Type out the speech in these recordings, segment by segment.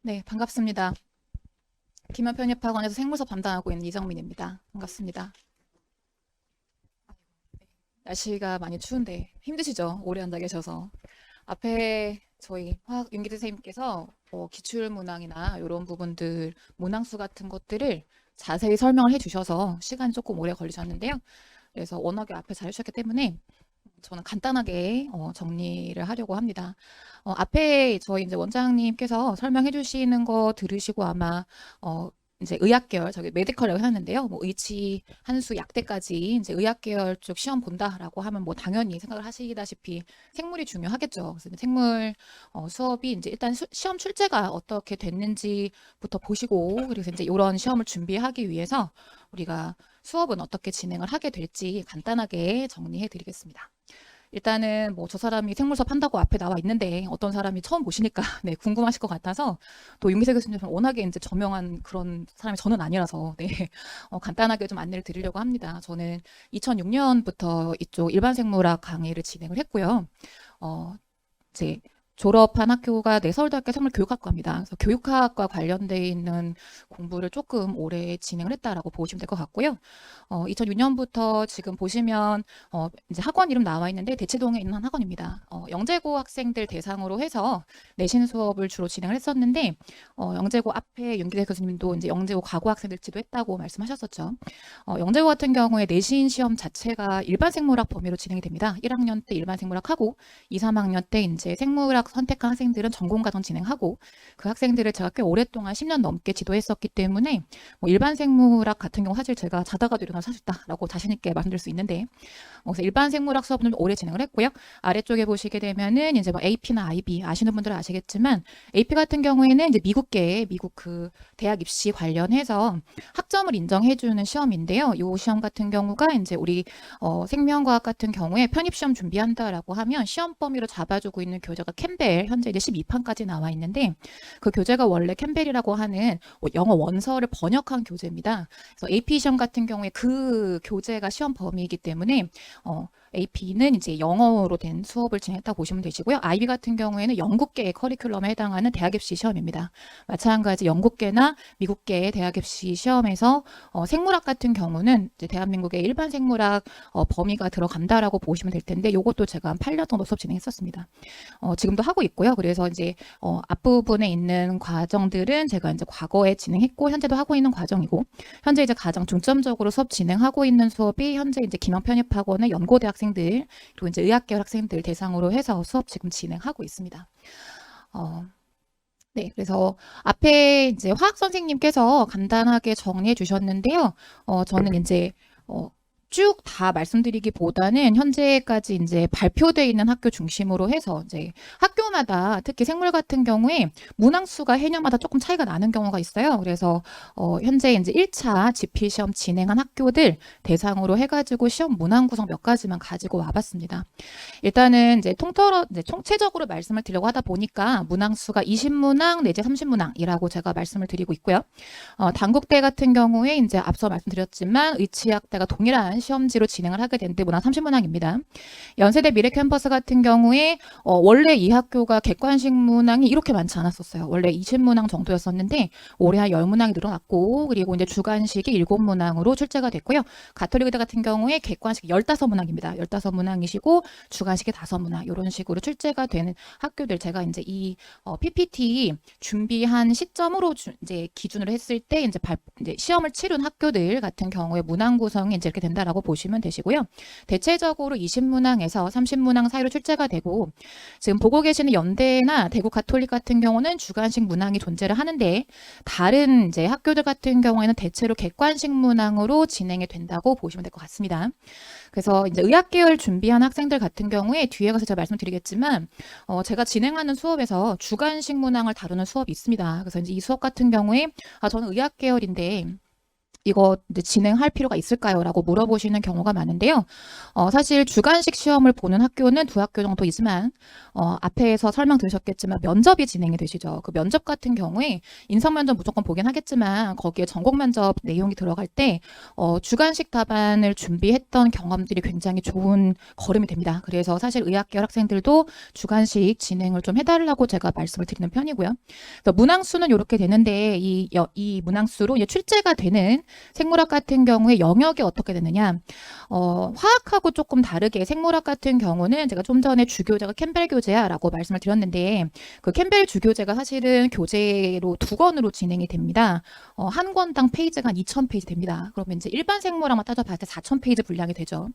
네, 반갑습니다. 김한편입학원에서 생물서 담당하고 있는 이정민입니다. 반갑습니다. 날씨가 많이 추운데 힘드시죠? 오래 앉아 계셔서. 앞에 저희 화학 윤기태 선생님께서 기출 문항이나 이런 부분들, 문항수 같은 것들을 자세히 설명을 해주셔서 시간이 조금 오래 걸리셨는데요. 그래서 워낙에 앞에 잘 해주셨기 때문에 저는 간단하게 정리를 하려고 합니다. 앞에 저희 이제 원장님께서 설명해 주시는 거 들으시고 아마 이제 의학계열, 저기 메디컬이라고 하는데요. 뭐 의치, 한수, 약대까지 이제 의학계열 쪽 시험 본다라고 하면 뭐 당연히 생각을 하시다시피 생물이 중요하겠죠. 그래서 생물 수업이 이제 일단 시험 출제가 어떻게 됐는지부터 보시고 그래서 이제 이런 시험을 준비하기 위해서 우리가 수업은 어떻게 진행을 하게 될지 간단하게 정리해 드리겠습니다. 일단은 뭐 저 사람이 생물서 판다고 앞에 나와 있는데 어떤 사람이 처음 보시니까 네, 궁금하실 것 같아서 또 윤기세 교수님은 워낙에 이제 저명한 그런 사람이 저는 아니라서 네, 간단하게 좀 안내를 드리려고 합니다. 저는 2006년부터 이쪽 일반 생물학 강의를 진행을 했고요. 이제 졸업한 학교가 네, 서울대학교 생물교육학과입니다. 그래서 교육학과 관련돼 있는 공부를 조금 오래 진행을 했다라고 보시면 될 것 같고요. 2006년부터 지금 보시면 이제 학원 이름 나와 있는데 대치동에 있는 한 학원입니다. 영재고 학생들 대상으로 해서 내신 수업을 주로 진행을 했었는데 영재고 앞에 윤기대 교수님도 이제 영재고 과고 학생들 지도했다고 말씀하셨었죠. 영재고 같은 경우에 내신 시험 자체가 일반 생물학 범위로 진행이 됩니다. 1학년 때 일반 생물학하고 2, 3학년 때 이제 생물학 선택한 학생들은 전공 과정 진행하고 그 학생들을 제가 꽤 오랫동안 10년 넘게 지도했었기 때문에 뭐 일반 생물학 같은 경우 사실 제가 자다가도 일어나서 할 수 있다라고 자신 있게 말씀드릴 수 있는데 그래서 일반 생물학 수업은 좀 오래 진행을 했고요. 아래쪽에 보시게 되면은 이제 뭐 AP나 IB 아시는 분들은 아시겠지만 AP 같은 경우에는 이제 미국 그 대학 입시 관련해서 학점을 인정해주는 시험인데요. 이 시험 같은 경우가 이제 우리 생명과학 같은 경우에 편입시험 준비한다라고 하면 시험 범위로 잡아주고 있는 교재가 캠벨 현재 이제 12판까지 나와 있는데 그 교재가 원래 캠벨이라고 하는 영어 원서를 번역한 교재입니다. 그래서 AP 시험 같은 경우에 그 교재가 시험 범위이기 때문에 AP는 이제 영어로 된 수업을 진행했다고 보시면 되시고요. IB 같은 경우에는 영국계의 커리큘럼에 해당하는 대학 입시 시험입니다. 마찬가지 영국계나 미국계의 대학 입시 시험에서 생물학 같은 경우는 이제 대한민국의 일반 생물학 범위가 들어간다라고 보시면 될 텐데 이것도 제가 한 8년 정도 수업 진행했었습니다. 지금도 하고 있고요. 그래서 이제 앞부분에 있는 과정들은 제가 이제 과거에 진행했고 현재도 하고 있는 과정이고 현재 이제 가장 중점적으로 수업 진행하고 있는 수업이 현재 이제 김영편입학원의 연고대 학생들 그리고 이제 의학계열 학생들 대상으로 해서 수업 지금 진행하고 있습니다. 네, 그래서 앞에 이제 화학 선생님께서 간단하게 정리해 주셨는데요. 저는 이제 쭉 다 말씀드리기보다는 현재까지 이제 발표되어 있는 학교 중심으로 해서 이제 학교마다 특히 생물 같은 경우에 문항수가 해년마다 조금 차이가 나는 경우가 있어요. 그래서 현재 이제 1차 지필 시험 진행한 학교들 대상으로 해가지고 시험 문항 구성 몇 가지만 가지고 와봤습니다. 일단은 이제 이제 총체적으로 말씀을 드리려고 하다 보니까 문항수가 20문항 내지 30문항이라고 제가 말씀을 드리고 있고요. 단국대 같은 경우에 이제 앞서 말씀드렸지만 의치학대가 동일한 시험지로 진행을 하게 되는데 문항 30문항입니다. 연세대 미래캠퍼스 같은 경우에 원래 이 학교가 객관식 문항이 이렇게 많지 않았었어요. 원래 20문항 정도였었는데 올해 한 10문항이 늘어났고 그리고 이제 주관식이 7문항으로 출제가 됐고요. 가톨릭대 같은 경우에 객관식이 15문항입니다. 15문항이시고 주관식이 5문항 이런 식으로 출제가 되는 학교들 제가 이제 이 PPT 준비한 시점으로 이제 기준으로 했을 때 이제 시험을 치른 학교들 같은 경우에 문항 구성이 이제 이렇게 된다라고 보시면 되시고요. 대체적으로 20문항에서 30문항 사이로 출제가 되고 지금 보고 계시는 연대나 대구 가톨릭 같은 경우는 주관식 문항이 존재를 하는데 다른 이제 학교들 같은 경우에는 대체로 객관식 문항으로 진행이 된다고 보시면 될 것 같습니다. 그래서 이제 의학 계열 준비한 학생들 같은 경우에 뒤에 가서 제가 말씀드리겠지만 제가 진행하는 수업에서 주관식 문항을 다루는 수업이 있습니다. 그래서 이제 이 수업 같은 경우에 저는 의학 계열인데 이거 이제 진행할 필요가 있을까요? 라고 물어보시는 경우가 많은데요. 사실 주관식 시험을 보는 학교는 두 학교 정도 있지만, 앞에서 설명 들으셨겠지만 면접이 진행이 되시죠. 그 면접 같은 경우에 인성 면접 무조건 보긴 하겠지만, 거기에 전공 면접 내용이 들어갈 때, 주관식 답안을 준비했던 경험들이 굉장히 좋은 걸음이 됩니다. 그래서 사실 의학계열 학생들도 주관식 진행을 좀 해달라고 제가 말씀을 드리는 편이고요. 그래서 문항수는 이렇게 되는데, 이 문항수로 이제 출제가 되는 생물학 같은 경우에 영역이 어떻게 되느냐, 화학하고 조금 다르게 생물학 같은 경우는 제가 좀 전에 주교재가 캠벨 교재야라고 말씀을 드렸는데, 그 캠벨 주교재가 사실은 교재로 2권으로 진행이 됩니다. 한 권당 페이지가 한 2000페이지 됩니다. 그러면 이제 일반 생물학만 따져봤을 때 4000페이지 분량이 되죠.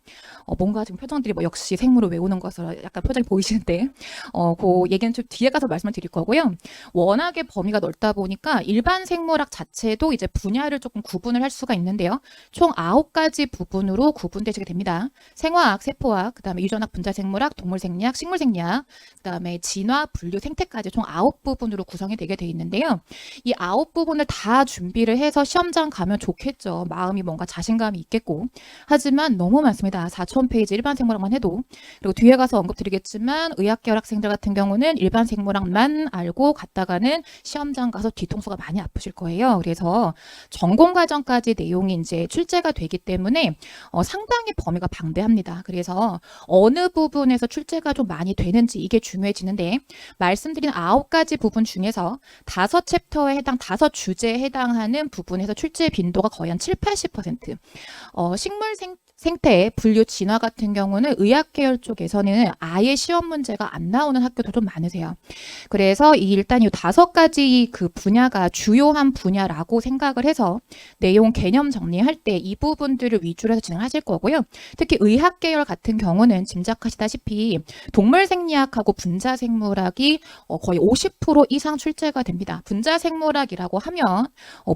뭔가 지금 표정들이 뭐 역시 생물을 외우는 것으로 약간 표정이 보이시는데, 그 얘기는 좀 뒤에 가서 말씀을 드릴 거고요. 워낙에 범위가 넓다 보니까 일반 생물학 자체도 이제 분야를 조금 구분을 할 수가 있는데요. 총 9가지 부분으로 구분되시게 됩니다. 생화학, 세포학, 그 다음에 유전학, 분자생물학, 동물생리학, 식물생리학, 그 다음에 진화, 분류, 생태까지 총 9부분으로 구성이 되게 돼 있는데요. 이 9부분을 다 준비를 해서 시험장 가면 좋겠죠. 마음이 뭔가 자신감이 있겠고. 하지만 너무 많습니다. 4000페이지 일반 생물학만 해도. 그리고 뒤에 가서 언급드리겠지만 의학계열 학생들 같은 경우는 일반 생물학만 알고 갔다가는 시험장 가서 뒤통수가 많이 아프실 거예요. 그래서 전공 과정까지 내용이 이제 출제가 되기 때문에 상당히 범위가 방대합니다. 그래서 어느 부분에서 출제가 좀 많이 되는지 이게 중요해지는데, 말씀드린 9가지 부분 중에서 5챕터에 해당 5주제에 해당하는 부분에서 출제 빈도가 거의 한 7, 80%. 식물 생태, 분류, 진화 같은 경우는 의학 계열 쪽에서는 아예 시험 문제가 안 나오는 학교도 좀 많으세요. 그래서 일단 이 5가지 그 분야가 주요한 분야라고 생각을 해서 내용 개념 정리할 때 이 부분들을 위주로 해서 진행하실 거고요. 특히 의학 계열 같은 경우는 짐작하시다시피 동물 생리학하고 분자 생물학이 거의 50% 이상 출제가 됩니다. 분자 생물학이라고 하면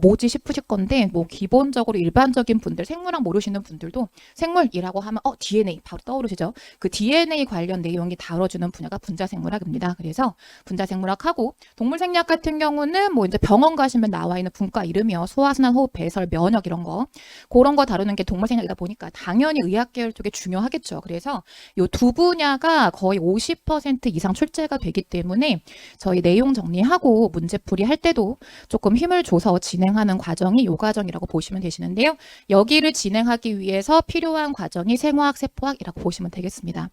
뭐지 싶으실 건데, 뭐 기본적으로 일반적인 분들, 생물학 모르시는 분들도 생물이라고 하면 DNA 바로 떠오르시죠? 그 DNA 관련 내용이 다뤄주는 분야가 분자생물학입니다. 그래서 분자생물학하고 동물생리학 같은 경우는 뭐 이제 병원 가시면 나와 있는 분과 이름이요, 소화순환, 호흡, 배설, 면역 이런 거, 그런 거 다루는 게 동물생리학이다 보니까 당연히 의학 계열 쪽에 중요하겠죠. 그래서 이 두 분야가 거의 50% 이상 출제가 되기 때문에 저희 내용 정리하고 문제풀이 할 때도 조금 힘을 줘서 진행하는 과정이 이 과정이라고 보시면 되시는데요. 여기를 진행하기 위해서 필요한 과정이 생화학, 세포학이라고 보시면 되겠습니다.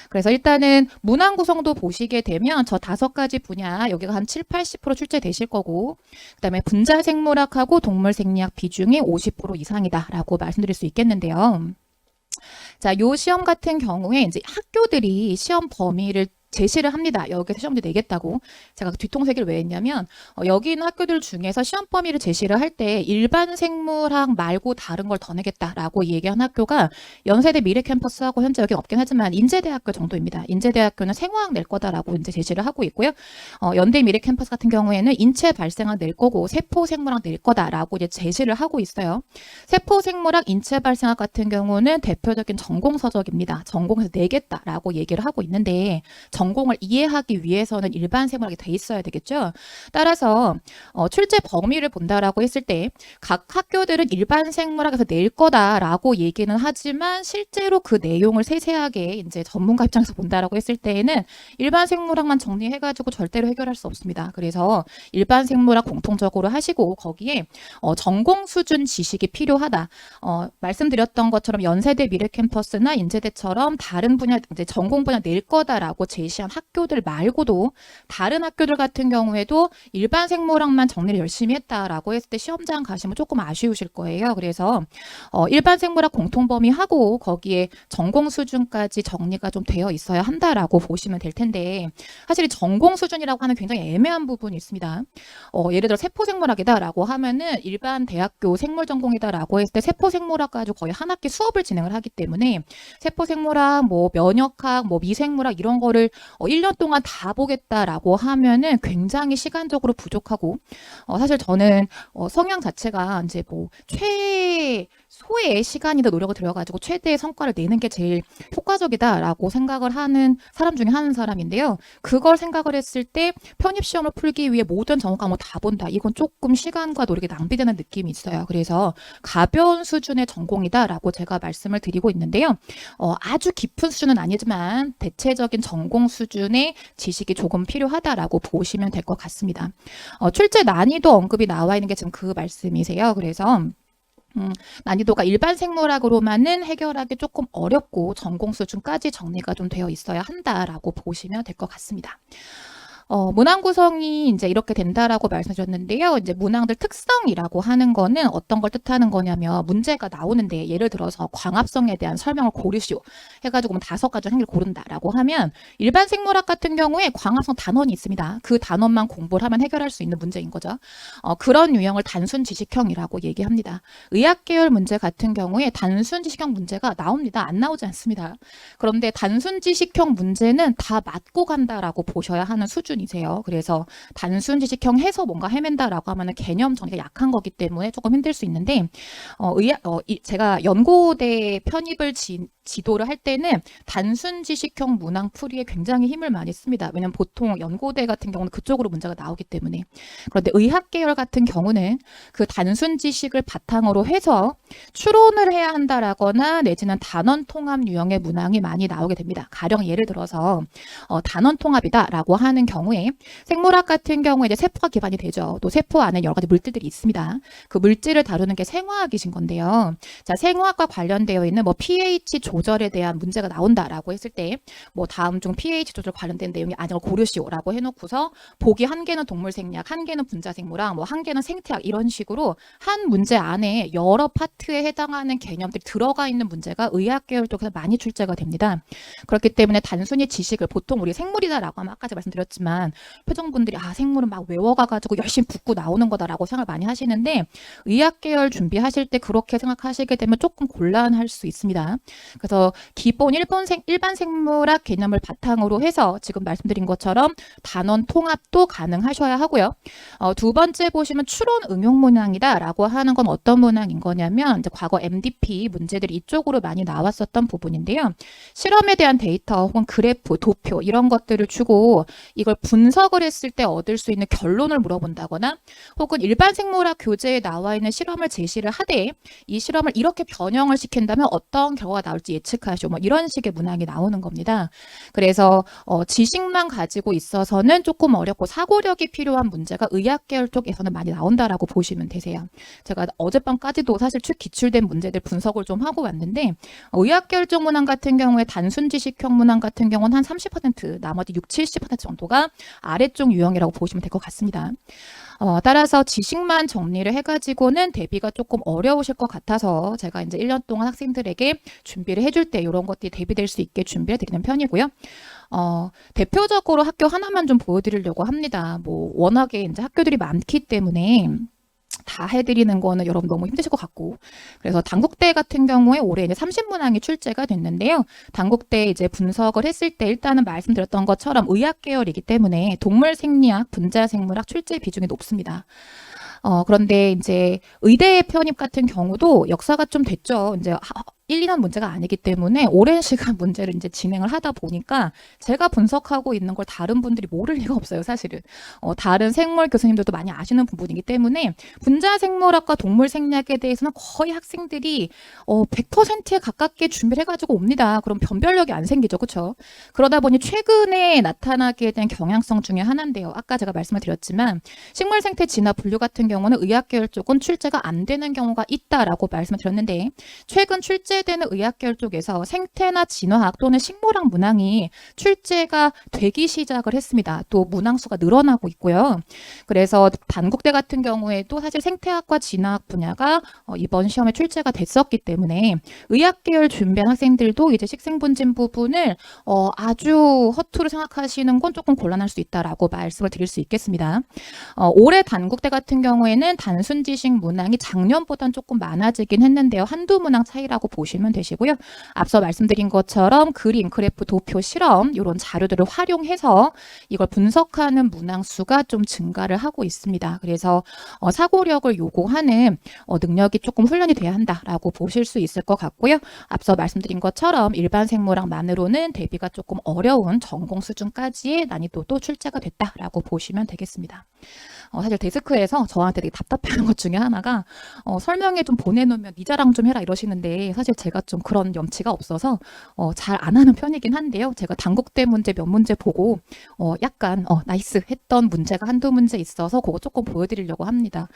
그래서 일단은 문항 구성도 보시게 되면 저 5가지 분야 여기가 한 7, 80% 출제되실 거고, 그 다음에 분자생물학하고 동물생리학 비중이 50% 이상이다라고 말씀드릴 수 있겠는데요. 자, 요 시험 같은 경우에 이제 학교들이 시험 범위를 제시를 합니다. 여기서 시험지 내겠다고. 제가 뒤통수 얘기를 왜 했냐면, 여기 있는 학교들 중에서 시험 범위를 제시를 할 때 일반 생물학 말고 다른 걸 더 내겠다라고 얘기한 학교가 연세대 미래캠퍼스하고 현재 여기 없긴 하지만 인제대학교 정도입니다. 인제대학교는 생화학 낼 거다라고 이제 제시를 하고 있고요. 연대 미래캠퍼스 같은 경우에는 인체 발생학 낼 거고 세포 생물학 낼 거다라고 이제 제시를 하고 있어요. 세포 생물학, 인체 발생학 같은 경우는 대표적인 전공 서적입니다. 전공에서 내겠다라고 얘기를 하고 있는데, 전공을 이해하기 위해서는 일반 생물학이 돼 있어야 되겠죠. 따라서 출제 범위를 본다라고 했을 때 각 학교들은 일반 생물학에서 낼 거다라고 얘기는 하지만 실제로 그 내용을 세세하게 이제 전문가 입장에서 본다라고 했을 때에는 일반 생물학만 정리해가지고 절대로 해결할 수 없습니다. 그래서 일반 생물학 공통적으로 하시고 거기에 전공 수준 지식이 필요하다. 말씀드렸던 것처럼 연세대 미래캠퍼스나 인제대처럼 다른 분야 이제 전공 분야 낼 거다라고 제시한 학교들 말고도 다른 학교들 같은 경우에도 일반 생물학만 정리를 열심히 했다라고 했을 때 시험장 가시면 조금 아쉬우실 거예요. 그래서 일반 생물학 공통범위하고 거기에 전공 수준까지 정리가 좀 되어 있어야 한다라고 보시면 될 텐데, 사실 전공 수준이라고 하는 굉장히 애매한 부분이 있습니다. 예를 들어 세포생물학이다라고 하면은 일반 대학교 생물전공이다라고 했을 때 세포생물학 가지고 거의 한 학기 수업을 진행을 하기 때문에 세포생물학, 뭐 면역학, 뭐 미생물학 이런 거를 1년 동안 다 보겠다라고 하면은 굉장히 시간적으로 부족하고, 사실 저는 성향 자체가 이제 뭐 소의 시간이나 노력을 들여가지고 최대의 성과를 내는 게 제일 효과적이다라고 생각을 하는 사람 중에 한 사람인데요. 그걸 생각을 했을 때 편입시험을 풀기 위해 모든 전공 과목 다 본다. 이건 조금 시간과 노력이 낭비되는 느낌이 있어요. 그래서 가벼운 수준의 전공이다라고 제가 말씀을 드리고 있는데요. 아주 깊은 수준은 아니지만 대체적인 전공 수준의 지식이 조금 필요하다라고 보시면 될 것 같습니다. 출제 난이도 언급이 나와 있는 게 지금 그 말씀이세요. 그래서 난이도가 일반 생물학으로만은 해결하기 조금 어렵고 전공 수준까지 정리가 좀 되어 있어야 한다라고 보시면 될 것 같습니다. 문항 구성이 이제 이렇게 된다라고 말씀드렸는데요. 이제 문항들 특성이라고 하는 거는 어떤 걸 뜻하는 거냐면 문제가 나오는데 예를 들어서 광합성에 대한 설명을 고르시오 해가지고 5가지 행위를 고른다라고 하면 일반 생물학 같은 경우에 광합성 단원이 있습니다. 그 단원만 공부를 하면 해결할 수 있는 문제인 거죠. 그런 유형을 단순 지식형이라고 얘기합니다. 의학 계열 문제 같은 경우에 단순 지식형 문제가 나옵니다. 안 나오지 않습니다. 그런데 단순 지식형 문제는 다 맞고 간다라고 보셔야 하는 수준이 세요. 그래서 단순 지식형 해서 뭔가 헤맨다라고 하면은 개념 정리가 약한 거기 때문에 조금 힘들 수 있는데 제가 연고대 편입을 지도를 할 때는 단순 지식형 문항 풀이에 굉장히 힘을 많이 씁니다. 왜냐면 보통 연고대 같은 경우는 그쪽으로 문제가 나오기 때문에. 그런데 의학 계열 같은 경우는 그 단순 지식을 바탕으로 해서 추론을 해야 한다라거나 내지는 단원 통합 유형의 문항이 많이 나오게 됩니다. 가령 예를 들어서 단원 통합이다라고 하는 경우에 생물학 같은 경우에 이제 세포가 기반이 되죠. 또 세포 안에 여러 가지 물질들이 있습니다. 그 물질을 다루는 게 생화학이신 건데요. 자, 생화학과 관련되어 있는 뭐 pH 조절에 대한 문제가 나온다라고 했을 때 뭐 다음 중 pH 조절 관련된 내용이 아닌 걸 고르시오라고 해놓고서 보기 1개는 동물 생리학, 1개는 분자 생물학, 뭐 1개는 생태학 이런 식으로 한 문제 안에 여러 파트에 해당하는 개념들이 들어가 있는 문제가 의학 계열 쪽에서 많이 출제가 됩니다. 그렇기 때문에 단순히 지식을 보통 우리 생물이다라고 하면 아까 제가 말씀드렸지만 표정분들이 생물은 막 외워가가지고 열심히 붙고 나오는 거다라고 생각을 많이 하시는데 의학 계열 준비하실 때 그렇게 생각하시게 되면 조금 곤란할 수 있습니다. 그래서 기본 일반 생물학 개념을 바탕으로 해서 지금 말씀드린 것처럼 단원 통합도 가능하셔야 하고요. 두 번째 보시면 추론 응용 문항이다라고 하는 건 어떤 문항인 거냐면 이제 과거 MDP 문제들이 이쪽으로 많이 나왔었던 부분인데요. 실험에 대한 데이터 혹은 그래프, 도표 이런 것들을 주고 이걸 분석을 했을 때 얻을 수 있는 결론을 물어본다거나 혹은 일반 생물학 교재에 나와 있는 실험을 제시를 하되 이 실험을 이렇게 변형을 시킨다면 어떤 결과가 나올지 예측하시오. 뭐 이런 식의 문항이 나오는 겁니다. 그래서 지식만 가지고 있어서는 조금 어렵고 사고력이 필요한 문제가 의학 계열 쪽에서는 많이 나온다라고 보시면 되세요. 제가 어젯밤까지도 사실 기출된 문제들 분석을 좀 하고 왔는데 의학 계열 쪽 문항 같은 경우에 단순 지식형 문항 같은 경우는 한 30%, 나머지 60~70% 정도가 아래쪽 유형이라고 보시면 될 것 같습니다. 따라서 지식만 정리를 해가지고는 대비가 조금 어려우실 것 같아서 제가 이제 1년 동안 학생들에게 준비를 해줄 때 이런 것들이 대비될 수 있게 준비를 드리는 편이고요. 대표적으로 학교 하나만 좀 보여드리려고 합니다. 뭐 워낙에 이제 학교들이 많기 때문에 다 해드리는 거는 여러분 너무 힘드실 것 같고 그래서 단국대 같은 경우에 올해 이제 30문항이 출제가 됐는데요. 단국대 이제 분석을 했을 때 일단은 말씀드렸던 것처럼 의학 계열이기 때문에 동물 생리학, 분자 생물학 출제 비중이 높습니다. 그런데 이제 의대 편입 같은 경우도 역사가 좀 됐죠. 이제 1~2년 문제가 아니기 때문에 오랜 시간 문제를 이제 진행을 하다 보니까 제가 분석하고 있는 걸 다른 분들이 모를 리가 없어요, 사실은. 다른 생물 교수님들도 많이 아시는 부분이기 때문에 분자 생물학과 동물 생리학에 대해서는 거의 학생들이 100%에 가깝게 준비를 해가지고 옵니다. 그럼 변별력이 안 생기죠, 그렇죠? 그러다 보니 최근에 나타나게 된 경향성 중에 하나인데요. 아까 제가 말씀을 드렸지만 식물 생태 진화 분류 같은 경우는 의학 계열 쪽은 출제가 안 되는 경우가 있다라고 말씀을 드렸는데 최근 출제되는 의학 계열 쪽에서 생태나 진화학 또는 식물학 문항이 출제가 되기 시작을 했습니다. 또 문항 수가 늘어나고 있고요. 그래서 단국대 같은 경우에도 사실 생태학과 진화학 분야가 이번 시험에 출제가 됐었기 때문에 의학 계열 준비한 학생들도 이제 식생분진 부분을 아주 허투루 생각하시는 건 조금 곤란할 수 있다라고 말씀을 드릴 수 있겠습니다. 올해 단국대 같은 경우에는 단순 지식 문항이 작년보다는 조금 많아지긴 했는데요. 한두 문항 차이라고 보시면 보시면 되시고요. 앞서 말씀드린 것처럼 그림, 그래프, 도표, 실험 이런 자료들을 활용해서 이걸 분석하는 문항수가 좀 증가를 하고 있습니다. 그래서 사고력을 요구하는 능력이 조금 훈련이 돼야 한다라고 보실 수 있을 것 같고요. 앞서 말씀드린 것처럼 일반 생물학만으로는 대비가 조금 어려운 전공 수준까지의 난이도도 출제가 됐다라고 보시면 되겠습니다. 사실 데스크에서 저한테 되게 답답해하는 것 중에 하나가 설명회 좀 보내놓으면 네 자랑 좀 해라 이러시는데 사실 제가 좀 그런 염치가 없어서 잘 안 하는 편이긴 한데요. 제가 단국대 문제 몇 문제 보고 약간 나이스 했던 문제가 한두 문제 있어서 그거 조금 보여드리려고 합니다.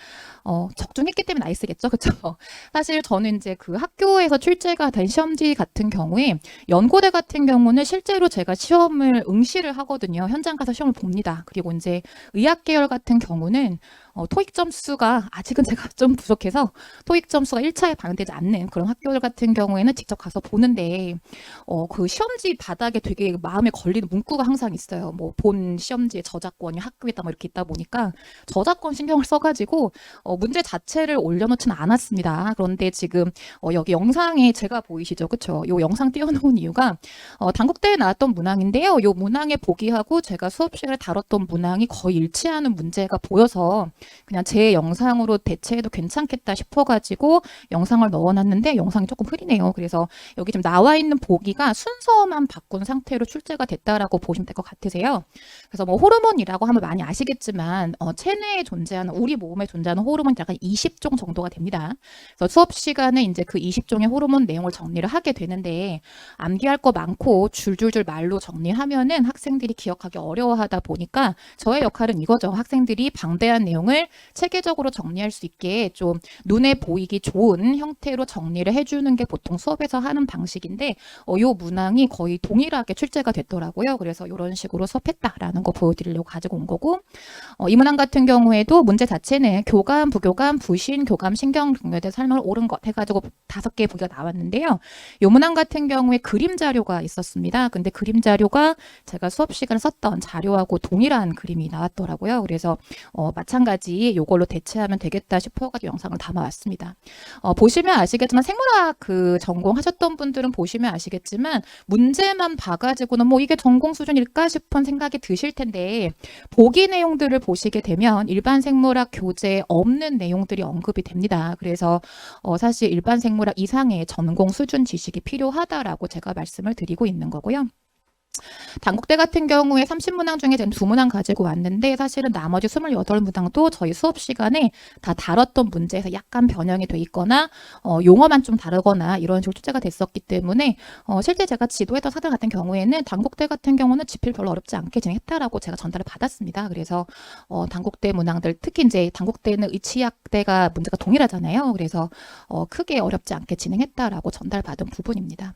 적중했기 때문에 나이스겠죠, 그렇죠? 사실 저는 이제 그 학교에서 출제가 된 시험지 같은 경우에 연고대 같은 경우는 실제로 제가 시험을 응시를 하거든요. 현장 가서 시험을 봅니다. 그리고 이제 의학 계열 같은 경우는 토익 점수가 아직은 제가 좀 부족해서 토익 점수가 1차에 반영되지 않는 그런 학교들 같은 경우에는 직접 가서 보는데 그 시험지 바닥에 되게 마음에 걸리는 문구가 항상 있어요. 뭐 본 시험지의 저작권이 학교에다 뭐 이렇게 있다 보니까 저작권 신경을 써가지고 문제 자체를 올려놓지는 않았습니다. 그런데 지금 여기 영상에 제가 보이시죠, 그렇죠? 이 영상 띄워놓은 이유가 단국대에 나왔던 문항인데요. 이 문항의 보기하고 제가 수업 시간에 다뤘던 문항이 거의 일치하는 문제가 보여서 그냥 제 영상으로 대체해도 괜찮겠다 싶어가지고 영상을 넣어놨는데 영상이 조금 흐리네요. 그래서 여기 지금 나와 있는 보기가 순서만 바꾼 상태로 출제가 됐다라고 보시면 될 것 같으세요. 그래서 뭐 호르몬이라고 하면 많이 아시겠지만 체내에 존재하는 우리 몸에 존재하는 호르몬이 약간 20종 정도가 됩니다. 그래서 수업 시간에 이제 그 20종의 호르몬 내용을 정리를 하게 되는데 암기할 거 많고 줄줄줄 말로 정리하면은 학생들이 기억하기 어려워하다 보니까 저의 역할은 이거죠. 학생들이 방대한 내용을 체계적으로 정리할 수 있게 좀 눈에 보이기 좋은 형태로 정리를 해주는 게 보통 수업에서 하는 방식인데 이 문항이 거의 동일하게 출제가 됐더라고요. 그래서 이런 식으로 수업했다라는 거 보여드리려고 가지고 온 거고 이 문항 같은 경우에도 문제 자체는 교감, 부교감, 부신, 교감, 신경 등에 대해 설명을 옳은 것 해가지고 5개의 보기가 나왔는데요. 이 문항 같은 경우에 그림 자료가 있었습니다. 근데 그림 자료가 제가 수업 시간에 썼던 자료하고 동일한 그림이 나왔더라고요. 그래서 마찬가지 이걸로 대체하면 되겠다 싶어가지고 영상을 담아왔습니다. 보시면 아시겠지만 생물학 그 전공하셨던 분들은 보시면 아시겠지만 문제만 봐가지고는 뭐 이게 전공 수준일까 싶은 생각이 드실 텐데 보기 내용들을 보시게 되면 일반 생물학 교재에 없는 내용들이 언급이 됩니다. 그래서 사실 일반 생물학 이상의 전공 수준 지식이 필요하다라고 제가 말씀을 드리고 있는 거고요. 단국대 같은 경우에 30문항 중에 저는 2문항 가지고 왔는데 사실은 나머지 28문항도 저희 수업 시간에 다 다뤘던 문제에서 약간 변형이 돼 있거나 용어만 좀 다르거나 이런 식으로 출제가 됐었기 때문에 실제 제가 지도했던 사들 같은 경우에는 단국대 같은 경우는 집필 별로 어렵지 않게 진행했다라고 제가 전달을 받았습니다. 그래서 단국대 문항들 특히 이제 단국대는 의치학대가 문제가 동일하잖아요. 그래서 크게 어렵지 않게 진행했다라고 전달받은 부분입니다.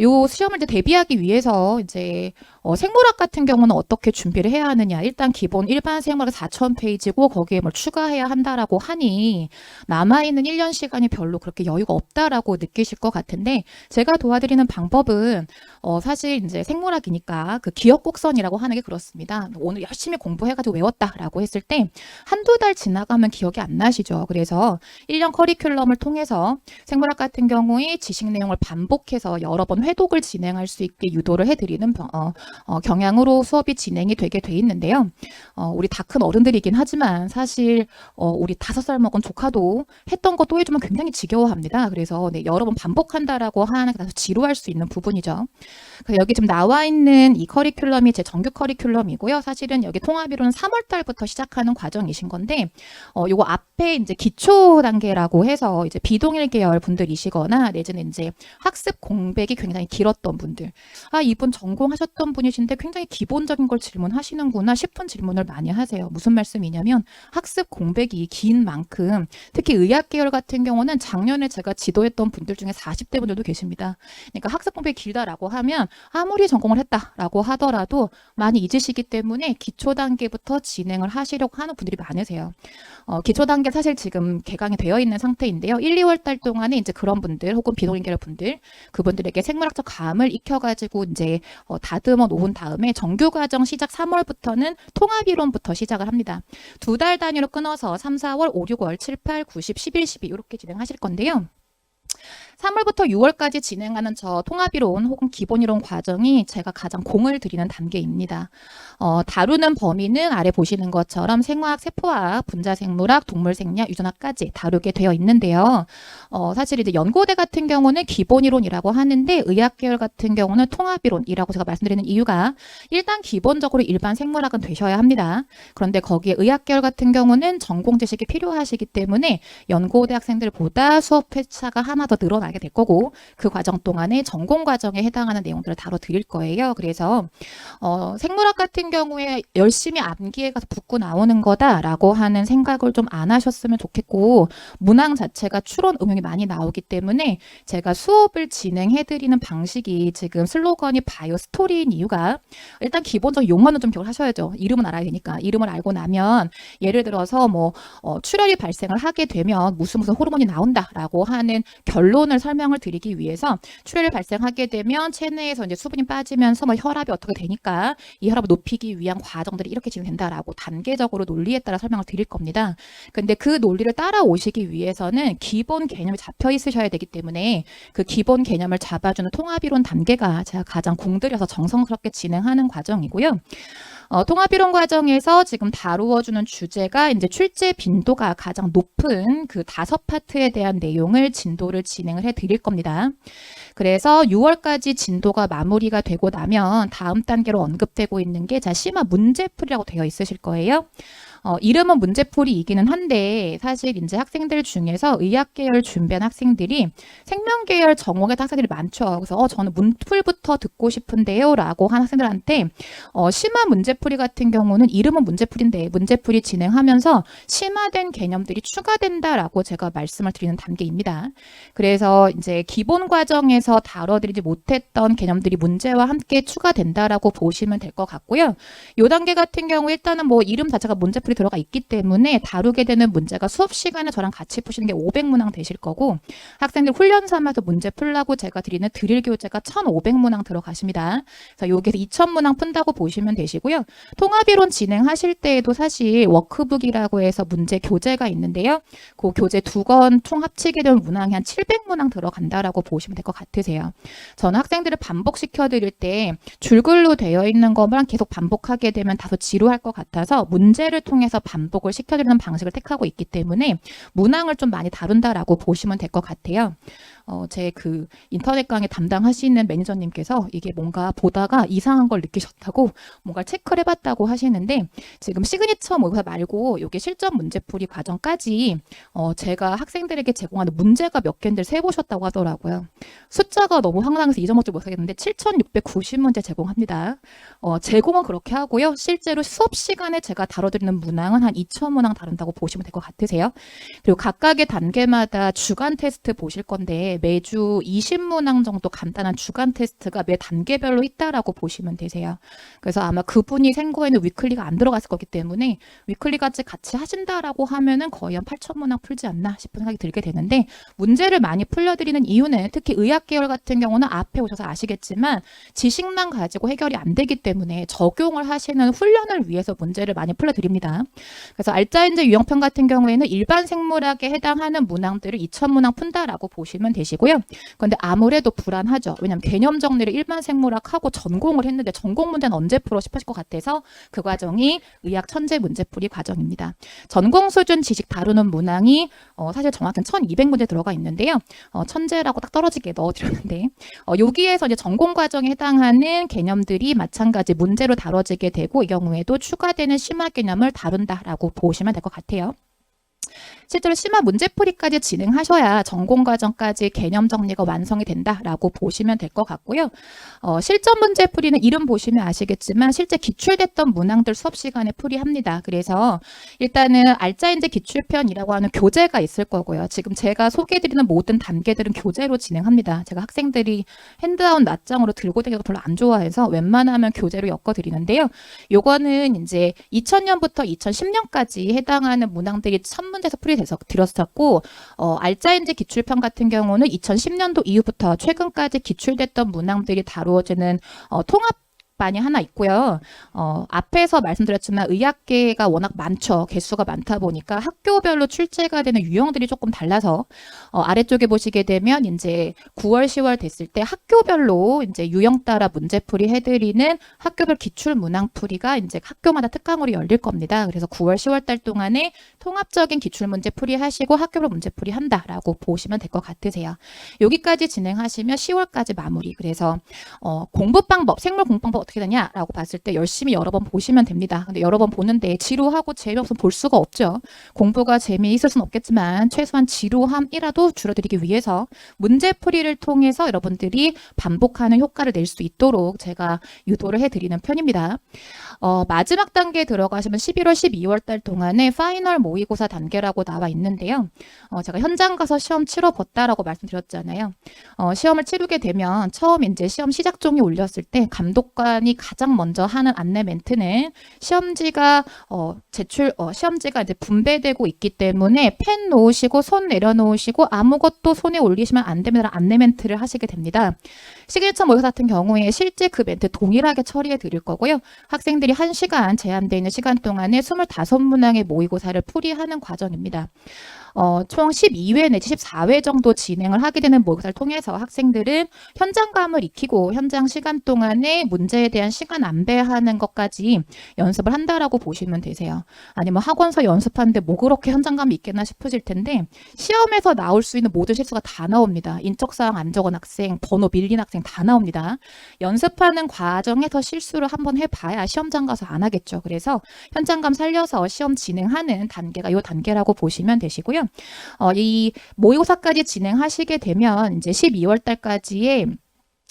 요 시험을 이제 대비하기 위해서 이제 생물학 같은 경우는 어떻게 준비를 해야 하느냐. 일단 기본 일반 생물학 4,000페이지고 거기에 뭘 추가해야 한다라고 하니 남아있는 1년 시간이 별로 그렇게 여유가 없다라고 느끼실 것 같은데 제가 도와드리는 방법은 사실 이제 생물학이니까 그 기억 곡선이라고 하는 게 그렇습니다. 오늘 열심히 공부해가지고 외웠다라고 했을 때 한두 달 지나가면 기억이 안 나시죠. 그래서 1년 커리큘럼을 통해서 생물학 같은 경우에 지식 내용을 반복해서 여러 번 회독을 진행할 수 있게 유도를 해드리는 경향으로 수업이 진행이 되게 돼 있는데요. 우리 다 큰 어른들이긴 하지만 사실 우리 5살 먹은 조카도 했던 거 또 해주면 굉장히 지겨워합니다. 그래서 네, 여러 번 반복한다라고 하는 게 다소 지루할 수 있는 부분이죠. 그래서 여기 지금 나와 있는 이 커리큘럼이 제 정규 커리큘럼이고요. 사실은 여기 통합이로는 3월 달부터 시작하는 과정이신 건데 요거 앞에 이제 기초 단계라고 해서 이제 비동일 계열 분들이시거나 내지는 이제 학습 공백이 굉장히 길었던 분들. 이분 전공하셨던 분이신데 굉장히 기본적인 걸 질문하시는구나 싶은 질문을 많이 하세요. 무슨 말씀이냐면 학습 공백이 긴 만큼 특히 의학 계열 같은 경우는 작년에 제가 지도했던 분들 중에 40대 분들도 계십니다. 그러니까 학습 공백이 길다라고 하면 아무리 전공을 했다라고 하더라도 많이 잊으시기 때문에 기초 단계부터 진행을 하시려고 하는 분들이 많으세요. 기초 단계 사실 지금 개강이 되어 있는 상태인데요. 1, 2월 달 동안에 이제 그런 분들 혹은 비동일 계열 분들 그분들에게 생물학적 감을 익혀가지고 이제 다듬어 놓은 다음에 정규 과정 시작 3월부터는 통합이론부터 시작을 합니다. 2달 단위로 끊어서 3, 4월, 5, 6월, 7, 8, 9, 10, 11, 12 이렇게 진행하실 건데요. 3월부터 6월까지 진행하는 저 통합이론 혹은 기본이론 과정이 제가 가장 공을 들이는 단계입니다. 다루는 범위는 아래 보시는 것처럼 생화학, 세포화학, 분자생물학, 동물생리학, 유전학까지 다루게 되어 있는데요. 사실 이제 연고대 같은 경우는 기본이론이라고 하는데 의학계열 같은 경우는 통합이론이라고 제가 말씀드리는 이유가 일단 기본적으로 일반 생물학은 되셔야 합니다. 그런데 거기에 의학계열 같은 경우는 전공 지식이 필요하시기 때문에 연고대 학생들보다 수업 회차가 하나 더 늘어나게 될 거고 그 과정 동안에 전공 과정에 해당하는 내용들을 다뤄드릴 거예요. 그래서 생물학 같은 경우에 열심히 암기에 가서 붙고 나오는 거다라고 하는 생각을 좀 안 하셨으면 좋겠고 문항 자체가 추론 응용이 많이 나오기 때문에 제가 수업을 진행해드리는 방식이 지금 슬로건이 바이오 스토리인 이유가 일단 기본적 용어는 좀 기억을 하셔야죠. 이름은 알아야 되니까. 이름을 알고 나면 예를 들어서 출혈이 발생을 하게 되면 무슨 호르몬이 나온다라고 하는 결론을 설명을 드리기 위해서 출혈이 발생하게 되면 체내에서 이제 수분이 빠지면서 혈압이 어떻게 되니까 이 혈압을 높이기 위한 과정들이 이렇게 진행된다라고 단계적으로 논리에 따라 설명을 드릴 겁니다. 근데 그 논리를 따라오시기 위해서는 기본 개념이 잡혀 있으셔야 되기 때문에 그 기본 개념을 잡아주는 통합이론 단계가 제가 가장 공들여서 정성스럽게 진행하는 과정이고요. 통합이론 과정에서 지금 다루어주는 주제가 이제 출제 빈도가 가장 높은 그 5파트에 대한 내용을 진도를 진행을 해 드릴 겁니다. 그래서 6월까지 진도가 마무리가 되고 나면 다음 단계로 언급되고 있는 게 심화 문제풀이라고 되어 있으실 거예요. 이름은 문제풀이이기는 한데 사실 이제 학생들 중에서 의학계열 준비한 학생들이 생명계열 전공의 학생들이 많죠. 그래서 저는 문풀부터 듣고 싶은데요 라고 한 학생들한테 심화 문제풀이 같은 경우는 이름은 문제풀인데 문제풀이 진행하면서 심화된 개념들이 추가된다라고 제가 말씀을 드리는 단계입니다. 그래서 이제 기본 과정에서 다뤄드리지 못했던 개념들이 문제와 함께 추가된다라고 보시면 될 것 같고요. 이 단계 같은 경우 일단은 이름 자체가 문제풀이 들어가 있기 때문에 다루게 되는 문제가 수업 시간에 저랑 같이 푸시는 게 500문항 되실 거고 학생들 훈련 삼아서 문제 풀라고 제가 드리는 드릴 교재가 1500문항 들어가십니다. 그래서 여기서 2000문항 푼다고 보시면 되시고요. 통합이론 진행하실 때에도 사실 워크북이라고 해서 문제 교재가 있는데요. 그 교재 2권 총 합치게 되면 문항이 한 700문항 들어간다라고 보시면 될 것 같으세요. 저는 학생들을 반복시켜 드릴 때 줄글로 되어 있는 것만 계속 반복하게 되면 다소 지루할 것 같아서 문제를 통해서 반복을 시켜드리는 방식을 택하고 있기 때문에 문항을 좀 많이 다룬다라고 보시면 될 것 같아요. 제 그 인터넷 강의 담당하시는 매니저님께서 이게 뭔가 보다가 이상한 걸 느끼셨다고 뭔가 체크를 해봤다고 하시는데 지금 시그니처 모의고사 말고 이게 실전 문제풀이 과정까지 제가 학생들에게 제공하는 문제가 몇 개인지를 세보셨다고 하더라고요. 숫자가 너무 황당해서 잊어먹지 못하겠는데 7,690문제 제공합니다. 제공은 그렇게 하고요. 실제로 수업 시간에 제가 다뤄드리는 문항은 한 2,000문항 다룬다고 보시면 될 것 같으세요. 그리고 각각의 단계마다 주간 테스트 보실 건데 매주 20문항 정도 간단한 주간 테스트가 매 단계별로 있다라고 보시면 되세요. 그래서 아마 그분이 생고에는 위클리가 안 들어갔을 거기 때문에 위클리까지 같이 하신다라고 하면은 거의 한 8,000문항 풀지 않나 싶은 생각이 들게 되는데 문제를 많이 풀려드리는 이유는 특히 의학계열 같은 경우는 앞에 오셔서 아시겠지만 지식만 가지고 해결이 안 되기 때문에 적용을 하시는 훈련을 위해서 문제를 많이 풀려드립니다. 그래서 알짜인제 유형편 같은 경우에는 일반 생물학에 해당하는 문항들을 2,000문항 푼다라고 보시면 되시고요. 그런데 아무래도 불안하죠. 왜냐하면 개념 정리를 일반 생물학하고 전공을 했는데 전공 문제는 언제 풀어 싶으실 것 같아서 그 과정이 의학 천재 문제풀이 과정입니다. 전공 수준 지식 다루는 문항이 사실 정확히는 1200문제 들어가 있는데요. 천재라고 딱 떨어지게 넣어드렸는데 여기에서 이제 전공 과정에 해당하는 개념들이 마찬가지 문제로 다뤄지게 되고 이 경우에도 추가되는 심화 개념을 다룬다라고 보시면 될 것 같아요. 실제로 심화 문제풀이까지 진행하셔야 전공 과정까지 개념 정리가 완성이 된다라고 보시면 될 것 같고요. 실전 문제풀이는 이름 보시면 아시겠지만 실제 기출됐던 문항들 수업 시간에 풀이합니다. 그래서 일단은 알짜인제 기출편이라고 하는 교재가 있을 거고요. 지금 제가 소개해드리는 모든 단계들은 교재로 진행합니다. 제가 학생들이 핸드아웃 낱장으로 들고 다니는 거 별로 안 좋아해서 웬만하면 교재로 엮어드리는데요. 요거는 이제 2000년부터 2010년까지 해당하는 문항들이 첫 문제에서 풀이돼서 드렸었고 알짜인제 기출편 같은 경우는 2010년도 이후부터 최근까지 기출됐던 문항들이 다루어지는 통합 반이 하나 있고요. 앞에서 말씀드렸지만 의학계가 워낙 많죠. 개수가 많다 보니까 학교별로 출제가 되는 유형들이 조금 달라서 아래쪽에 보시게 되면 이제 9월, 10월 됐을 때 학교별로 이제 유형 따라 문제풀이 해드리는 학교별 기출 문항풀이가 이제 학교마다 특강으로 열릴 겁니다. 그래서 9월, 10월 달 동안에 통합적인 기출 문제풀이 하시고 학교별 문제풀이 한다라고 보시면 될 것 같으세요. 여기까지 진행하시면 10월까지 마무리. 그래서 공부 방법, 생물 공부 방법 어떻게 되냐라고 봤을 때 열심히 여러 번 보시면 됩니다. 근데 여러 번 보는데 지루하고 재미없으면 볼 수가 없죠. 공부가 재미있을 수는 없겠지만 최소한 지루함이라도 줄어들이기 위해서 문제풀이를 통해서 여러분들이 반복하는 효과를 낼 수 있도록 제가 유도를 해드리는 편입니다. 마지막 단계에 들어가시면 11월, 12월 달 동안에 파이널 모의고사 단계라고 나와 있는데요. 제가 현장 가서 시험 치러봤다라고 말씀드렸잖아요. 시험을 치르게 되면 처음 이제 시험 시작 종이 올렸을 때 감독관이 가장 먼저 하는 안내 멘트는 시험지가 시험지가 이제 분배되고 있기 때문에 펜 놓으시고 손 내려놓으시고 아무것도 손에 올리시면 안 됩니다. 안내 멘트를 하시게 됩니다. 시그니처 모의고사 같은 경우에 실제 그 멘트 동일하게 처리해 드릴 거고요. 학생들이 1시간 제한되어 있는 시간 동안에 25문항의 모의고사를 풀이하는 과정입니다. 총 12회 내지 14회 정도 진행을 하게 되는 모의고사를 통해서 학생들은 현장감을 익히고 현장 시간 동안에 문제에 대한 시간 안배하는 것까지 연습을 한다라고 보시면 되세요. 아니면 학원서 연습하는데 뭐 그렇게 현장감이 있겠나 싶으실 텐데 시험에서 나올 수 있는 모든 실수가 다 나옵니다. 인적사항 안 적은 학생, 번호 밀린 학생 다 나옵니다. 연습하는 과정에서 실수를 한번 해봐야 시험장 가서 안 하겠죠. 그래서 현장감 살려서 시험 진행하는 단계가 이 단계라고 보시면 되시고요. 이 모의고사까지 진행하시게 되면 이제 12월 달까지의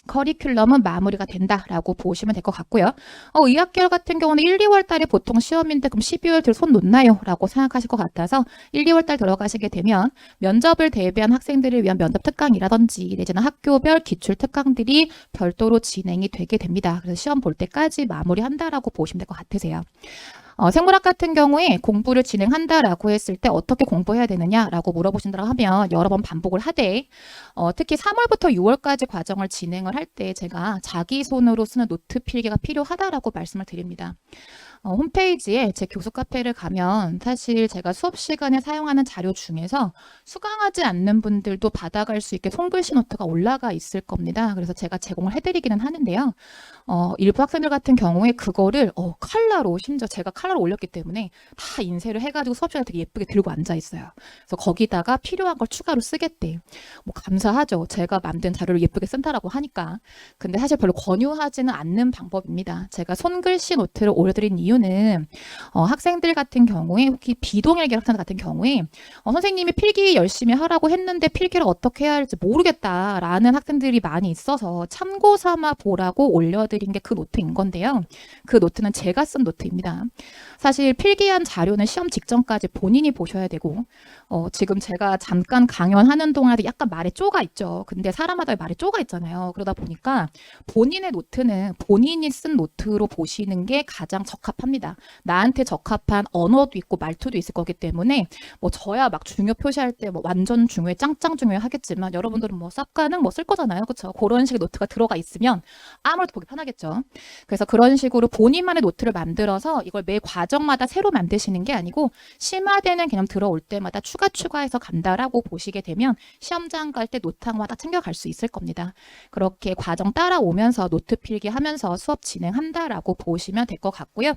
커리큘럼은 마무리가 된다라고 보시면 될 것 같고요. 의학계열 같은 경우는 1, 2월 달에 보통 시험인데 그럼 12월 들 손 놓나요? 라고 생각하실 것 같아서 1, 2월 달 들어가시게 되면 면접을 대비한 학생들을 위한 면접 특강이라든지 내지는 학교별 기출 특강들이 별도로 진행이 되게 됩니다. 그래서 시험 볼 때까지 마무리한다라고 보시면 될 것 같으세요. 생물학 같은 경우에 공부를 진행한다라고 했을 때 어떻게 공부해야 되느냐라고 물어보신다고 하면 여러 번 반복을 하되 특히 3월부터 6월까지 과정을 진행을 할 때 제가 자기 손으로 쓰는 노트 필기가 필요하다라고 말씀을 드립니다. 홈페이지에 제 교수 카페를 가면 사실 제가 수업 시간에 사용하는 자료 중에서 수강하지 않는 분들도 받아갈 수 있게 손글씨 노트가 올라가 있을 겁니다. 그래서 제가 제공을 해드리기는 하는데요. 일부 학생들 같은 경우에 그거를 컬러로 심지어 제가 컬러로 올렸기 때문에 다 인쇄를 해가지고 수업 시간에 되게 예쁘게 들고 앉아 있어요. 그래서 거기다가 필요한 걸 추가로 쓰겠대요. 뭐 감사하죠. 제가 만든 자료를 예쁘게 쓴다라고 하니까. 근데 사실 별로 권유하지는 않는 방법입니다. 제가 손글씨 노트를 올려드린 이유는 학생들 같은 경우에 혹시 비동일계 학생 같은 경우에 선생님이 필기 열심히 하라고 했는데 필기를 어떻게 해야 할지 모르겠다라는 학생들이 많이 있어서 참고 삼아 보라고 올려드린 게 그 노트인 건데요. 그 노트는 제가 쓴 노트입니다. 사실 필기한 자료는 시험 직전까지 본인이 보셔야 되고 지금 제가 잠깐 강연하는 동안에도 약간 말에 쪼가 있죠. 근데 사람마다 말에 쪼가 있잖아요. 그러다 보니까 본인의 노트는 본인이 쓴 노트로 보시는 게 가장 적합합니다. 나한테 적합한 언어도 있고 말투도 있을 거기 때문에 뭐 저야 막 중요 표시할 때 뭐 완전 중요해 짱짱 중요해 하겠지만 여러분들은 뭐 쌉가능 뭐 쓸 거잖아요. 그렇죠? 그런 식의 노트가 들어가 있으면 아무래도 보기 편하겠죠. 그래서 그런 식으로 본인만의 노트를 만들어서 이걸 매 과정마다 새로 만드시는 게 아니고 심화되는 개념 들어올 때마다 추가해서 간다라고 보시게 되면 시험장 갈 때 노트마다 챙겨갈 수 있을 겁니다. 그렇게 과정 따라오면서 노트 필기하면서 수업 진행한다라고 보시면 될 것 같고요.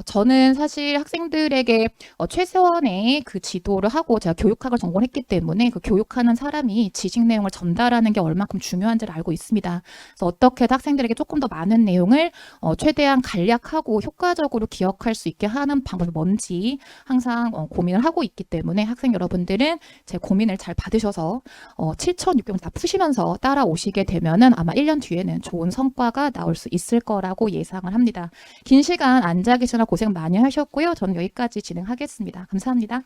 저는 사실 학생들에게 최소한의 그 지도를 하고 제가 교육학을 전공했기 때문에 그 교육하는 사람이 지식 내용을 전달하는 게 얼만큼 중요한지를 알고 있습니다. 그래서 어떻게 학생들에게 조금 더 많은 내용을 최대한 간략하고 효과적으로 기억할 수 있게 하는 방법이 뭔지 항상 고민을 하고 있기 때문에 학생 여러분들은 제 고민을 잘 받으셔서 7,600원 다 푸시면서 따라오시게 되면은 아마 1년 뒤에는 좋은 성과가 나올 수 있을 거라고 예상을 합니다. 긴 시간 앉아 계시느라 고생 많이 하셨고요. 저는 여기까지 진행하겠습니다. 감사합니다.